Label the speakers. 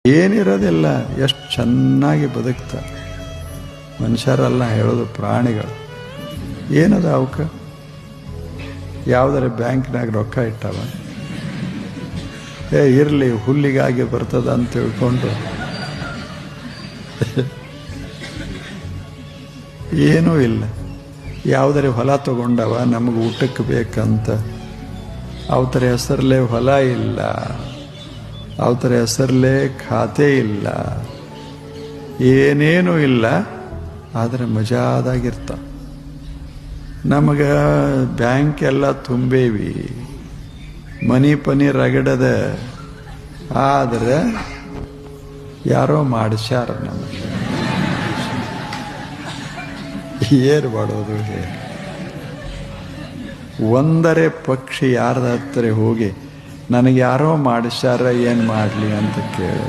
Speaker 1: ಏನಿರೋದಿಲ್ಲ, ಎಷ್ಟು ಚೆನ್ನಾಗಿ ಬದುಕ್ತಾರೆ ಮನುಷ್ಯರಲ್ಲ ಹೇಳೋದು, ಪ್ರಾಣಿಗಳು. ಏನದ ಅವಕ್ಕೆ ಯಾವುದರ ಬ್ಯಾಂಕ್ನಾಗ ರೊಕ್ಕ ಇಟ್ಟವ, ಇರಲಿ ಹುಲ್ಲಿಗಾಗಿ ಬರ್ತದ ಅಂತ ತಿಳ್ಕೊಂಡು ಏನೂ ಇಲ್ಲ. ಯಾವುದರ ಹೊಲ ತಗೊಂಡವ ನಮಗೆ ಊಟಕ್ಕೆ ಬೇಕಂತ, ಅವತರ ಹೆಸರಲ್ಲೇ ಹೊಲ ಇಲ್ಲ, ಅವತರ ಹೆಸರಲ್ಲೇ ಖಾತೆ ಇಲ್ಲ, ಏನೇನೂ ಇಲ್ಲ, ಆದರೆ ಮಜಾದಾಗಿರ್ತ. ನಮಗೆ ಬ್ಯಾಂಕ್ ಎಲ್ಲ ತುಂಬೇವಿ, ಮನಿ ಪನಿ ರಗಡದ, ಆದರೆ ಯಾರೋ ಮಾಡಿಸ್ಯಾರ ನಮಗೆ. ಏನು ಮಾಡೋದು ಹೇಳಿ? ಒಂದರೆ ಪಕ್ಷಿ ಯಾರ್ದ ಹತ್ತಿರ ಹೋಗಿ ನನಗೆ ಯಾರೋ ಮಾಡಿಸ್ಯಾರ ಏನು ಮಾಡಲಿ ಅಂತ ಕೇಳೋದು.